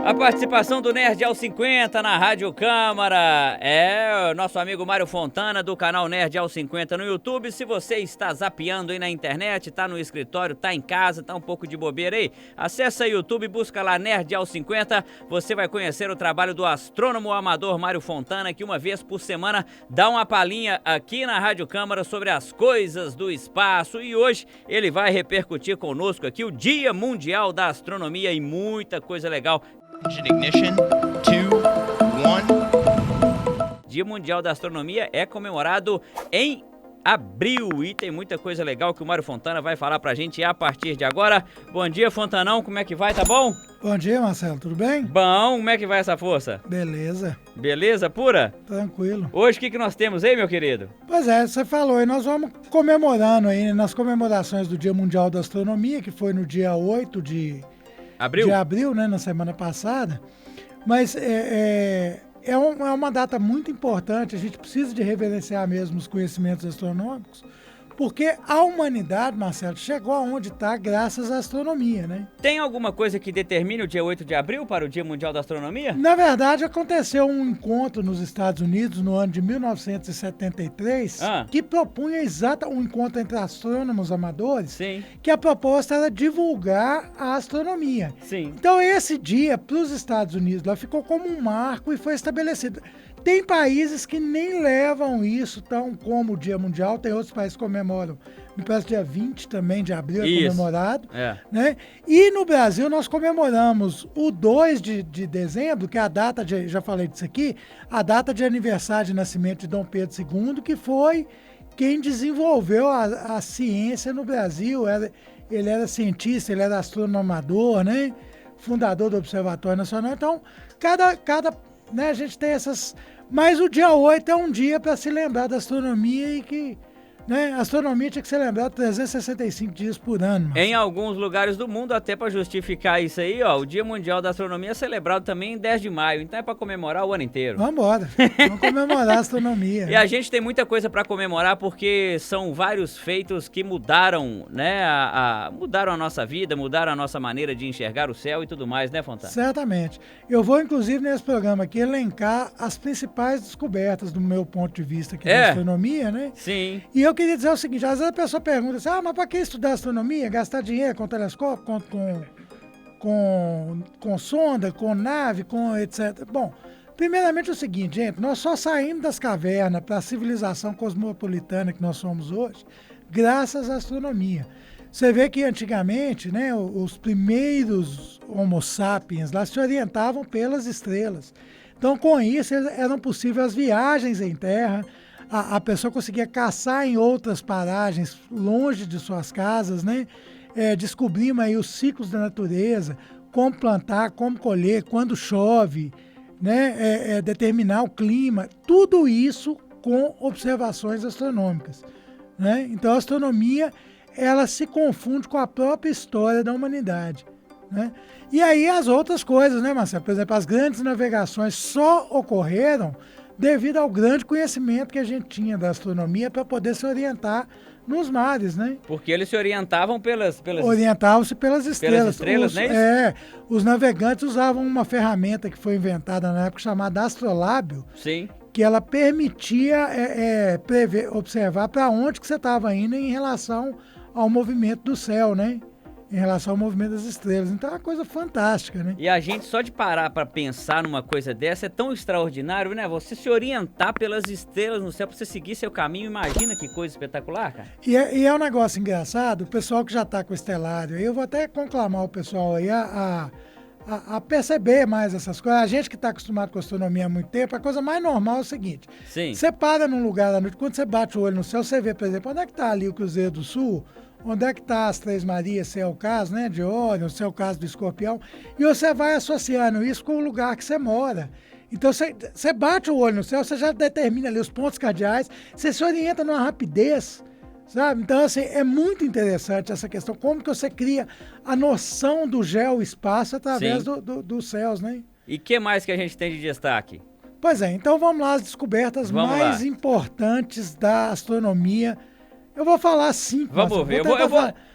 A participação do Nerd aos 50 na Rádio Câmara. É o nosso amigo Mário Fontana do canal Nerd aos 50 no YouTube. Se você está zapeando aí na internet, tá no escritório, tá em casa, tá um pouco de bobeira aí, acessa o YouTube, busca lá Nerd aos 50. Você vai conhecer o trabalho do astrônomo amador Mário Fontana, que uma vez por semana dá uma palhinha aqui na Rádio Câmara sobre as coisas do espaço. E hoje ele vai repercutir conosco aqui o Dia Mundial da Astronomia e muita coisa legal. Ignition, 2, 1. Dia Mundial da Astronomia é comemorado em abril e tem muita coisa legal que o Mário Fontana vai falar pra gente a partir de agora. Bom dia, Fontanão, como é que vai, tá bom? Bom dia, Marcelo, tudo bem? Bom, como é que vai essa força? Beleza. Beleza pura? Tranquilo. Hoje o que nós temos aí, meu querido? Pois é, você falou, e nós vamos comemorando aí nas comemorações do Dia Mundial da Astronomia, que foi no dia 8 de abril, né, na semana passada, mas é uma data muito importante, a gente precisa de reverenciar mesmo os conhecimentos astronômicos, porque a humanidade, Marcelo, chegou aonde está graças à astronomia, né? Tem alguma coisa que determine o dia 8 de abril para o Dia Mundial da Astronomia? Na verdade, aconteceu um encontro nos Estados Unidos no ano de 1973 que propunha um encontro entre astrônomos amadores. Sim. Que a proposta era divulgar a astronomia. Sim. Então, esse dia, para os Estados Unidos, lá ficou como um marco e foi estabelecido. Tem países que nem levam isso tão como o Dia Mundial, tem outros países que comemoram, me parece dia 20 também de abril é comemorado. Né? E no Brasil nós comemoramos o 2 de dezembro, que é a data, já falei disso aqui, a data de aniversário de nascimento de Dom Pedro II, que foi quem desenvolveu a ciência no Brasil. Ele era cientista, ele era astrônomo amador, né? Fundador do Observatório Nacional. Então, né, a gente tem essas... Mas o dia 8 é um dia para se lembrar da astronomia e que, né, a astronomia tinha que ser lembrada 365 dias por ano. Em alguns lugares do mundo, até para justificar isso aí, ó, o Dia Mundial da Astronomia é celebrado também em 10 de maio, então é para comemorar o ano inteiro. Vamos embora, vamos comemorar a astronomia. E a gente tem muita coisa para comemorar porque são vários feitos que mudaram, né, mudaram a nossa vida, mudaram a nossa maneira de enxergar o céu e tudo mais, né, Fontana? Certamente. Eu vou, inclusive, nesse programa aqui, elencar as principais descobertas do meu ponto de vista aqui da astronomia, né? Sim. E eu queria dizer o seguinte, às vezes a pessoa pergunta assim, mas para que estudar astronomia? Gastar dinheiro com telescópio, com sonda, com nave, com etc. Bom, primeiramente é o seguinte, gente, nós só saímos das cavernas para a civilização cosmopolitana que nós somos hoje, graças à astronomia. Você vê que antigamente, né, os primeiros Homo sapiens lá se orientavam pelas estrelas. Então, com isso, eram possíveis as viagens em terra, a pessoa conseguia caçar em outras paragens, longe de suas casas, né? Descobrimos aí os ciclos da natureza, como plantar, como colher, quando chove, né? Determinar o clima, tudo isso com observações astronômicas, né? Então, a astronomia, ela se confunde com a própria história da humanidade, né? E aí as outras coisas, né, Marcelo? Por exemplo, as grandes navegações só ocorreram devido ao grande conhecimento que a gente tinha da astronomia para poder se orientar nos mares, né? Porque eles se orientavam Orientavam-se pelas estrelas. Não é isso? Os navegantes usavam uma ferramenta que foi inventada na época chamada astrolábio. Sim. Que ela permitia observar para onde que você estava indo em relação ao movimento do céu, né? Em relação ao movimento das estrelas. Então é uma coisa fantástica, né? E a gente só de parar para pensar numa coisa dessa é tão extraordinário, né? Você se orientar pelas estrelas no céu para você seguir seu caminho, imagina que coisa espetacular, cara. E é um negócio engraçado, o pessoal que já está com o estelário, eu vou até conclamar o pessoal aí a perceber mais essas coisas. A gente que está acostumado com astronomia há muito tempo, a coisa mais normal é o seguinte. Sim. Você para num lugar à noite, quando você bate o olho no céu, você vê, por exemplo, onde é que está ali o Cruzeiro do Sul, onde é que está as Três Marias, se é o caso, né, de Órion, se é o caso do Escorpião, e você vai associando isso com o lugar que você mora. Então, você bate o olho no céu, você já determina ali os pontos cardeais, você se orienta numa rapidez, sabe? Então, assim, é muito interessante essa questão, como que você cria a noção do geoespaço através dos céus, né? E o que mais que a gente tem de destaque? Pois é, então vamos lá, as descobertas mais importantes da astronomia Eu vou falar 5. Vamos ver.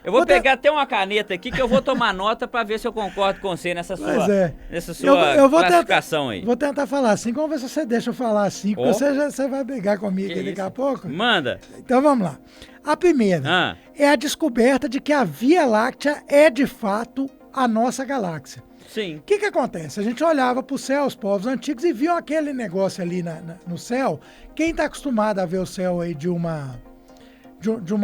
Eu vou pegar até uma caneta aqui que eu vou tomar nota para ver se eu concordo com você nessa sua eu vou classificação aí. Vou tentar falar 5. Vamos ver se você deixa eu falar 5. Você vai brigar comigo aí daqui a pouco. Manda. Então vamos lá. A primeira é a descoberta de que a Via Láctea é de fato a nossa galáxia. Sim. O que acontece? A gente olhava para o céu, os povos antigos, e viam aquele negócio ali no céu. Quem está acostumado a ver o céu aí de uma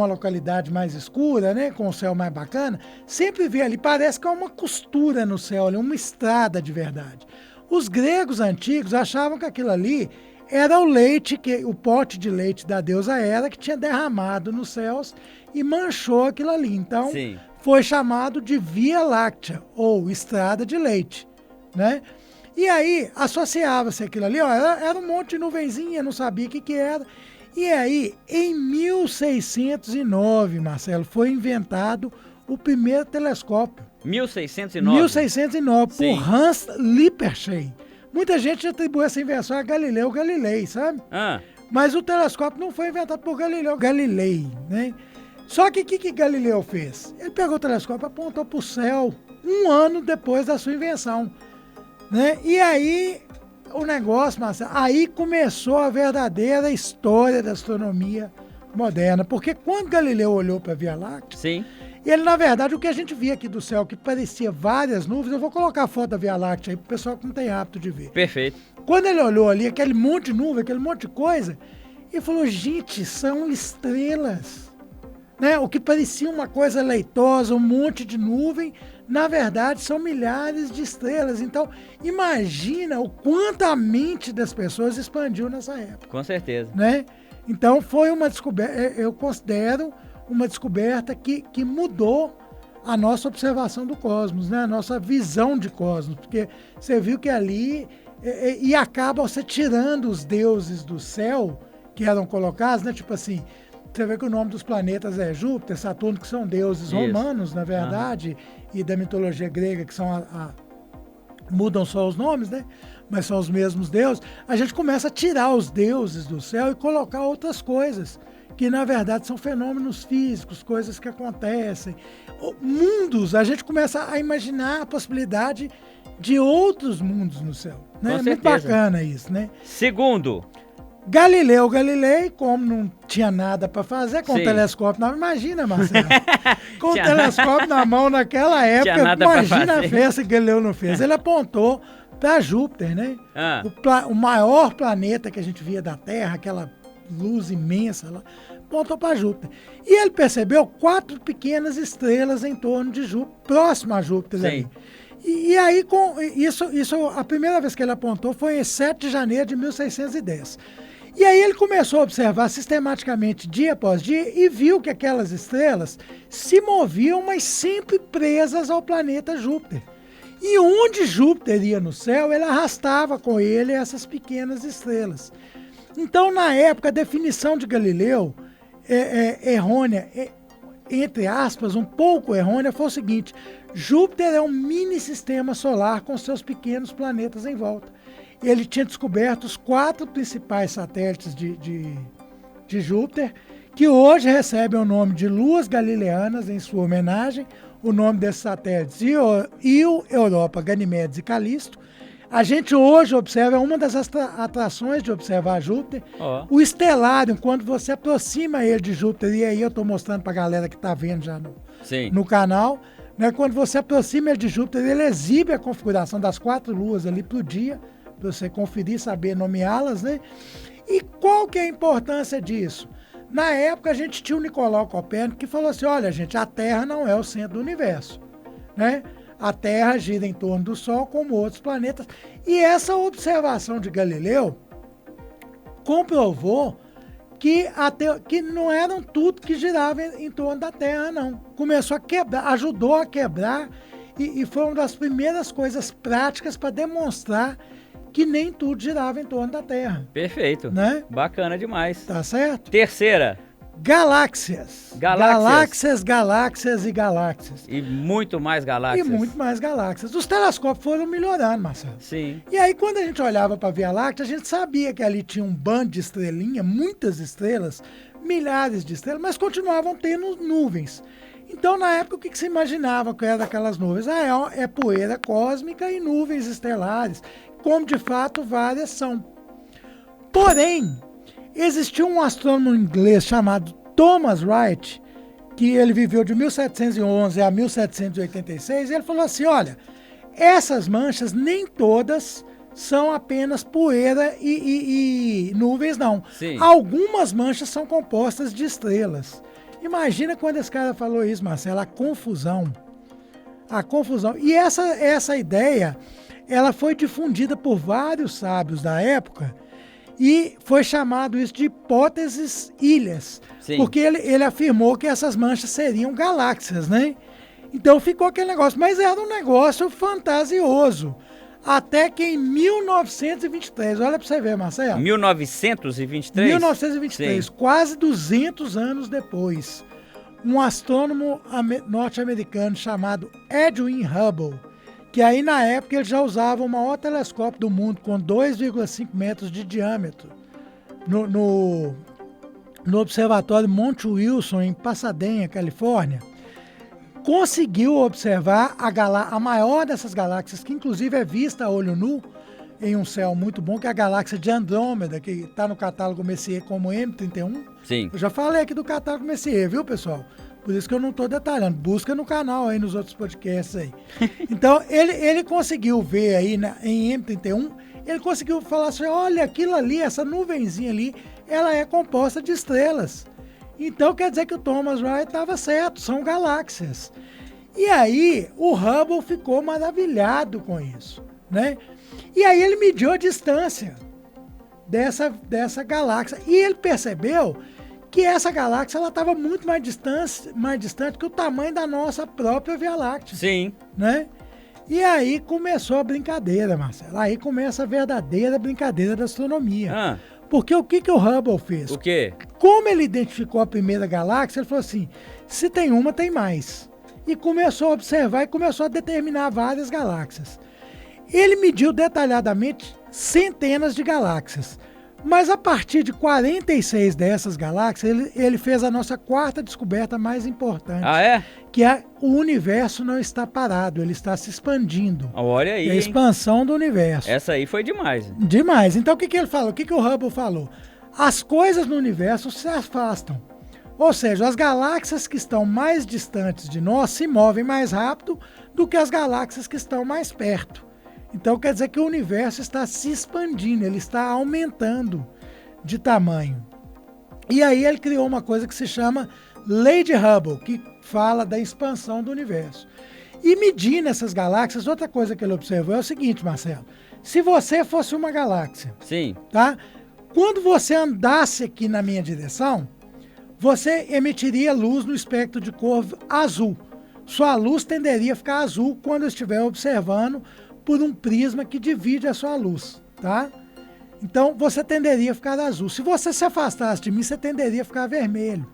localidade mais escura, né, com o céu mais bacana, sempre vê ali, parece que é uma costura no céu, ali, uma estrada de verdade. Os gregos antigos achavam que aquilo ali era o leite, o pote de leite da deusa Hera que tinha derramado nos céus e manchou aquilo ali. Então, foi chamado de Via Láctea, ou estrada de leite, né? E aí, associava-se aquilo ali, ó, era um monte de nuvenzinha, não sabia o que era. E aí, em 1609, Marcelo, foi inventado o primeiro telescópio. 1609? 1609, por Hans Lippershey. Muita gente atribui essa invenção a Galileu Galilei, sabe? Mas o telescópio não foi inventado por Galileu Galilei, né? Só que o que Galileu fez? Ele pegou o telescópio e apontou para o céu 1 ano depois da sua invenção, né? E aí, o negócio, Marcelo, aí começou a verdadeira história da astronomia moderna. Porque quando Galileu olhou para a Via Láctea, ele, na verdade, o que a gente via aqui do céu, que parecia várias nuvens, eu vou colocar a foto da Via Láctea aí para o pessoal que não tem hábito de ver. Perfeito. Quando ele olhou ali, aquele monte de nuvem, aquele monte de coisa, ele falou, gente, são estrelas. Né? O que parecia uma coisa leitosa, um monte de nuvem, na verdade são milhares de estrelas. Então, imagina o quanto a mente das pessoas expandiu nessa época. Com certeza. Né? Então, foi uma descoberta, eu considero uma descoberta que mudou a nossa observação do cosmos, né? A nossa visão de cosmos, porque você viu que ali, e acaba você tirando os deuses do céu que eram colocados, né? Tipo assim, você vê que o nome dos planetas é Júpiter, Saturno, que são deuses romanos, na verdade, e da mitologia grega, que são mudam só os nomes, né? Mas são os mesmos deuses. A gente começa a tirar os deuses do céu e colocar outras coisas, que na verdade são fenômenos físicos, coisas que acontecem. Mundos, a gente começa a imaginar a possibilidade de outros mundos no céu. Né? É muito bacana isso, né? Segundo, Galileu Galilei, como não tinha nada para fazer, com o telescópio na mão, imagina, Marcelo, com o telescópio na mão naquela época, imagina a festa que Galileu não fez. Ele apontou para Júpiter, né? O maior planeta que a gente via da Terra, aquela luz imensa lá, apontou para Júpiter. E ele percebeu 4 pequenas estrelas em torno de Júpiter, próximo a Júpiter ali. E aí, com isso, a primeira vez que ele apontou foi em 7 de janeiro de 1610. E aí ele começou a observar sistematicamente, dia após dia, e viu que aquelas estrelas se moviam, mas sempre presas ao planeta Júpiter. E onde Júpiter ia no céu, ele arrastava com ele essas pequenas estrelas. Então, na época, a definição de Galileu errônea, entre aspas, um pouco errônea, foi o seguinte: Júpiter é um mini sistema solar com seus pequenos planetas em volta. Ele tinha descoberto os 4 principais satélites de Júpiter, que hoje recebem o nome de luas galileanas em sua homenagem. O nome desses satélites, Io, Europa, Ganimedes e Calisto. A gente hoje observa, é uma das atrações de observar Júpiter, o estelário, quando você aproxima ele de Júpiter, e aí eu estou mostrando para a galera que está vendo já no canal, né, quando você aproxima ele de Júpiter, ele exibe a configuração das 4 luas ali para o dia, para você conferir, saber nomeá-las, né? E qual que é a importância disso? Na época a gente tinha o Nicolau Copérnico que falou assim, olha gente, a Terra não é o centro do universo, né? A Terra gira em torno do Sol como outros planetas. E essa observação de Galileu comprovou que não eram tudo que girava em torno da Terra, não. Começou a quebrar, ajudou a quebrar e foi uma das primeiras coisas práticas para demonstrar que nem tudo girava em torno da Terra. Perfeito. Né? Bacana demais. Tá certo? Terceira. Galáxias. Galáxias, galáxias e galáxias. E muito mais galáxias. E muito mais galáxias. Os telescópios foram melhorando, Marcelo. Sim. E aí, quando a gente olhava para a Via Láctea, a gente sabia que ali tinha um bando de estrelinha, muitas estrelas, milhares de estrelas, mas continuavam tendo nuvens. Então, na época, o que se imaginava que era daquelas nuvens? É poeira cósmica e nuvens estelares, como de fato várias são. Porém, existiu um astrônomo inglês chamado Thomas Wright, que ele viveu de 1711 a 1786, e ele falou assim, olha, essas manchas nem todas são apenas poeira e nuvens, não. Sim. Algumas manchas são compostas de estrelas. Imagina quando esse cara falou isso, Marcelo, a confusão. A confusão. E essa ideia, ela foi difundida por vários sábios da época e foi chamado isso de hipóteses ilhas. Sim. Porque ele afirmou que essas manchas seriam galáxias, né? Então ficou aquele negócio, mas era um negócio fantasioso. Até que em 1923, olha para você ver, Marcelo. 1923? 1923, Sim. quase 200 anos depois, um astrônomo norte-americano chamado Edwin Hubble, que aí na época ele já usava o maior telescópio do mundo, com 2,5 metros de diâmetro, no observatório Monte Wilson, em Pasadena, Califórnia, conseguiu observar a maior dessas galáxias, que inclusive é vista a olho nu em um céu muito bom, que é a galáxia de Andrômeda, que está no catálogo Messier como M31. Sim. Eu já falei aqui do catálogo Messier, viu, pessoal? Por isso que eu não estou detalhando. Busca no canal aí, nos outros podcasts aí. Então, ele conseguiu ver aí em M31, ele conseguiu falar assim, olha, aquilo ali, essa nuvenzinha ali, ela é composta de estrelas. Então quer dizer que o Thomas Wright estava certo, são galáxias. E aí o Hubble ficou maravilhado com isso, né? E aí ele mediu a distância dessa galáxia e ele percebeu que essa galáxia ela estava muito mais distante que o tamanho da nossa própria Via Láctea. Sim. Né? E aí começou a brincadeira, Marcelo. Aí começa a verdadeira brincadeira da astronomia. Porque o que o Hubble fez? O quê? Como ele identificou a primeira galáxia, ele falou assim, se tem uma, tem mais. E começou a observar e começou a determinar várias galáxias. Ele mediu detalhadamente centenas de galáxias. Mas a partir de 46 dessas galáxias, ele fez a nossa quarta descoberta mais importante. Ah, é? Que é o universo não está parado, ele está se expandindo. Olha aí, é a expansão do universo. Essa aí foi demais. Demais. Então o que ele falou? O que o Hubble falou? As coisas no universo se afastam. Ou seja, as galáxias que estão mais distantes de nós se movem mais rápido do que as galáxias que estão mais perto. Então quer dizer que o universo está se expandindo, ele está aumentando de tamanho. E aí ele criou uma coisa que se chama Lei de Hubble, que fala da expansão do universo. E medindo essas galáxias, outra coisa que ele observou é o seguinte, Marcelo. Se você fosse uma galáxia, sim, tá? Quando você andasse aqui na minha direção, você emitiria luz no espectro de cor azul. Sua luz tenderia a ficar azul quando eu estiver observando por um prisma que divide a sua luz, tá? Então, você tenderia a ficar azul. Se você se afastasse de mim, você tenderia a ficar vermelho.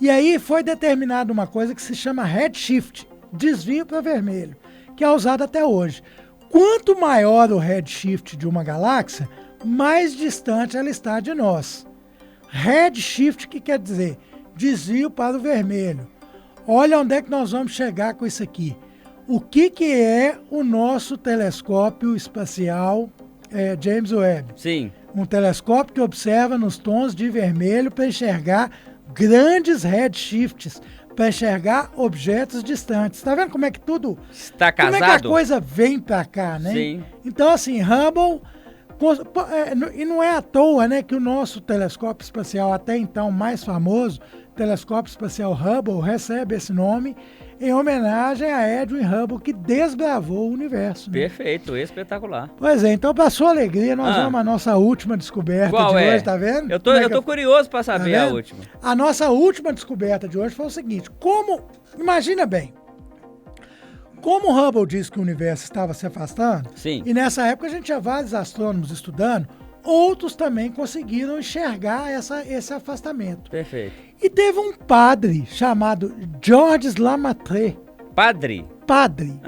E aí foi determinada uma coisa que se chama redshift, desvio para vermelho, que é usado até hoje. Quanto maior o redshift de uma galáxia, mais distante ela está de nós. Redshift, que quer dizer desvio para o vermelho. Olha onde é que nós vamos chegar com isso aqui. O que é o nosso telescópio espacial James Webb? Sim. Um telescópio que observa nos tons de vermelho para enxergar grandes redshifts, para enxergar objetos distantes. Está vendo como é que tudo... Está casado? Como é que a coisa vem para cá, né? Sim. Então, assim, Hubble... E não é à toa, né, que o nosso telescópio espacial, até então mais famoso, telescópio espacial Hubble, recebe esse nome em homenagem a Edwin Hubble, que desbravou o universo. Né? Perfeito, espetacular. Pois é, então, para sua alegria, nós vamos à nossa última descoberta de hoje, tá vendo? Eu tô curioso para saber a última. A nossa última descoberta de hoje foi o seguinte, imagina bem, como o Hubble disse que o universo estava se afastando, sim, e nessa época a gente tinha vários astrônomos estudando, outros também conseguiram enxergar esse afastamento. Perfeito. E teve um padre chamado Georges Lemaitre. Padre? Padre.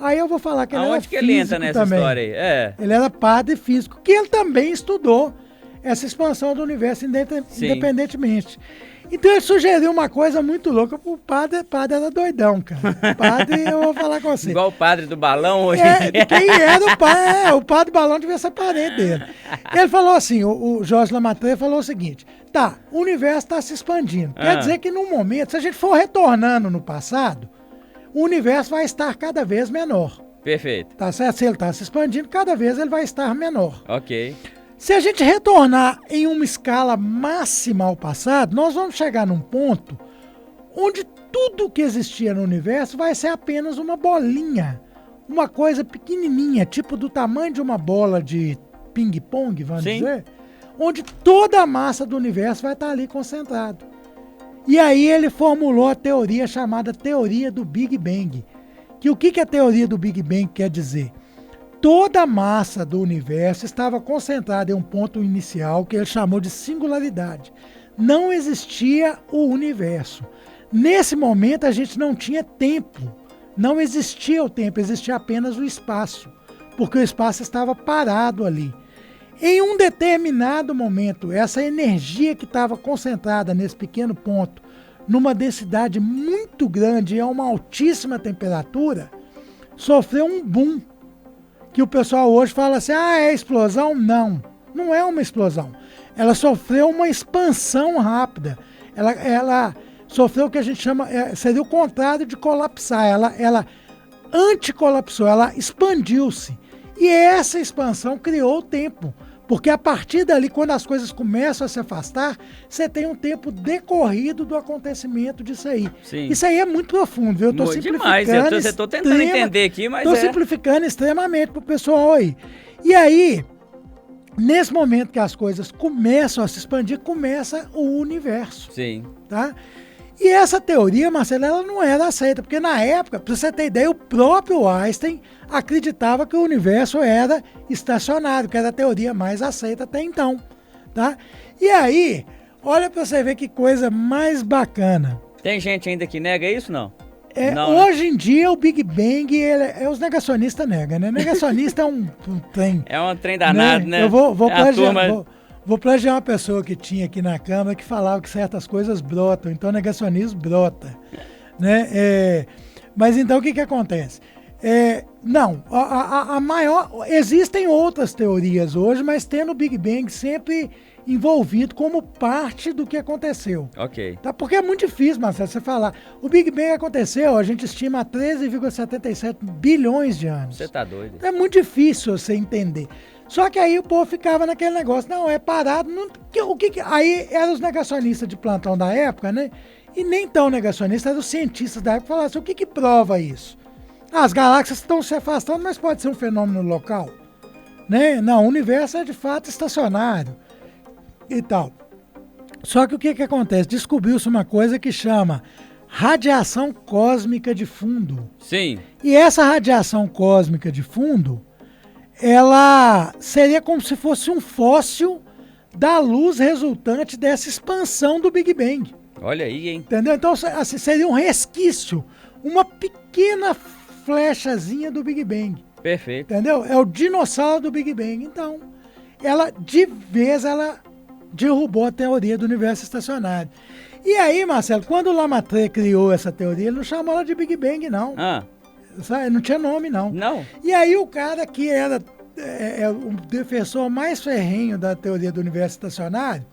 Aí eu vou falar que ele era físico que ele entra nessa também. História aí? Ele era padre físico, que ele também estudou essa expansão do universo independentemente. Então ele sugeriu uma coisa muito louca pro padre. O padre era doidão, cara. O padre, eu vou falar com você. Igual o padre do balão hoje. Quem era o padre? O padre balão devia ser parente dele. Ele falou assim, o Jorge Lamatreia falou o seguinte, tá, o universo está se expandindo. Quer dizer que num momento, se a gente for retornando no passado, o universo vai estar cada vez menor. Perfeito. Tá certo? Se ele está se expandindo, cada vez ele vai estar menor. Ok. Se a gente retornar em uma escala máxima ao passado, nós vamos chegar num ponto onde tudo que existia no universo vai ser apenas uma bolinha, uma coisa pequenininha, tipo do tamanho de uma bola de ping-pong, vamos dizer, onde toda a massa do universo vai estar ali concentrada. E aí ele formulou a teoria chamada teoria do Big Bang. Que o que a teoria do Big Bang quer dizer? Toda a massa do universo estava concentrada em um ponto inicial que ele chamou de singularidade. Não existia o universo. Nesse momento a gente não tinha tempo. Não existia o tempo, existia apenas o espaço. Porque o espaço estava parado ali. Em um determinado momento, essa energia que estava concentrada nesse pequeno ponto, numa densidade muito grande e a uma altíssima temperatura, sofreu um boom. Que o pessoal hoje fala assim, é explosão? Não, não é uma explosão. Ela sofreu uma expansão rápida. Ela sofreu o que a gente chama, seria o contrário de colapsar. Ela anticolapsou, ela expandiu-se. E essa expansão criou o tempo. Porque a partir dali, quando as coisas começam a se afastar, você tem um tempo decorrido do acontecimento disso aí. Sim. Isso aí é muito profundo, viu? Eu estou simplificando. Demais, eu estou tentando entender aqui, mas estou simplificando extremamente pro pessoal aí. E aí, nesse momento que as coisas começam a se expandir, começa o universo. Sim. Tá? E essa teoria, Marcelo, ela não era aceita, porque na época, para você ter ideia, o próprio Einstein acreditava que o universo era estacionário, que era a teoria mais aceita até então. Tá? E aí, olha para você ver que coisa mais bacana. Tem gente ainda que nega isso, não? Hoje em dia, o Big Bang, os negacionistas negam, né? Negacionista é um trem. É um trem danado, né? Eu vou plagiar uma pessoa que tinha aqui na Câmara que falava que certas coisas brotam, então negacionismo brota. Né? Mas então o que acontece? Existem outras teorias hoje, mas tendo o Big Bang sempre envolvido como parte do que aconteceu. Ok. Tá? Porque é muito difícil, Marcelo, você falar. O Big Bang aconteceu, a gente estima, há 13,77 bilhões de anos. Você tá doido. É muito difícil você entender. Só que aí o povo ficava naquele negócio, não, é parado. Aí eram os negacionistas de plantão da época, né? E nem tão negacionistas, eram os cientistas da época que falavam assim, o que prova isso? As galáxias estão se afastando, mas pode ser um fenômeno local. Né? Não, o universo é de fato estacionário. E tal. Só que o que acontece? Descobriu-se uma coisa que chama radiação cósmica de fundo. Sim. E essa radiação cósmica de fundo, ela seria como se fosse um fóssil da luz resultante dessa expansão do Big Bang. Olha aí, hein? Entendeu? Então, assim, seria um resquício, uma pequena flechazinha do Big Bang. Perfeito. Entendeu? É o dinossauro do Big Bang. Então, ela derrubou a teoria do universo estacionário. E aí, Marcelo, quando o Lamatreia criou essa teoria, ele não chamou ela de Big Bang, não. Não tinha nome, não. Não. E aí o cara que era o defensor mais ferrenho da teoria do universo estacionário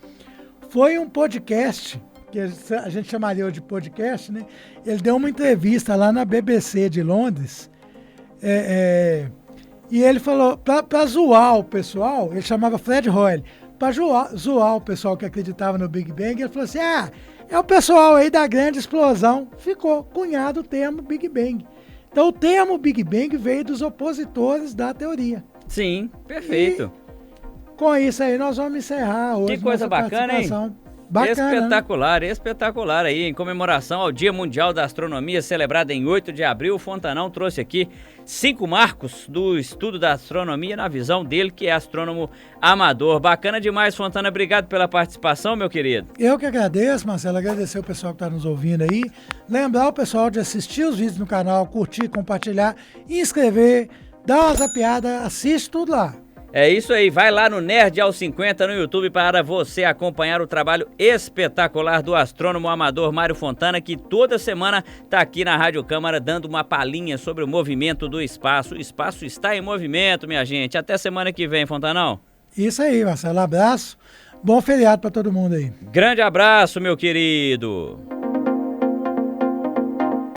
foi um podcast, que a gente chamaria de podcast, né? Ele deu uma entrevista lá na BBC de Londres, e ele falou, para zoar o pessoal, ele chamava Fred Hoyle, para zoar o pessoal que acreditava no Big Bang, ele falou assim, é o pessoal aí da grande explosão. Ficou cunhado o termo Big Bang. Então o termo Big Bang veio dos opositores da teoria. Sim, perfeito. E com isso aí nós vamos encerrar hoje. Que coisa bacana, hein? Bacana, espetacular, né? Espetacular aí, em comemoração ao Dia Mundial da Astronomia, celebrado em 8 de abril, o Fontanão trouxe aqui 5 marcos do estudo da astronomia na visão dele, que é astrônomo amador. Bacana demais, Fontana, obrigado pela participação, meu querido. Eu que agradeço, Marcelo, agradecer o pessoal que está nos ouvindo aí, lembrar o pessoal de assistir os vídeos no canal, curtir, compartilhar, inscrever, dar uma zapiada, assiste tudo lá. É isso aí, vai lá no Nerd aos 50 no YouTube para você acompanhar o trabalho espetacular do astrônomo amador Mário Fontana, que toda semana está aqui na Rádio Câmara dando uma palhinha sobre o movimento do espaço. O espaço está em movimento, minha gente. Até semana que vem, Fontanão. Isso aí, Marcelo. Abraço. Bom feriado para todo mundo aí. Grande abraço, meu querido.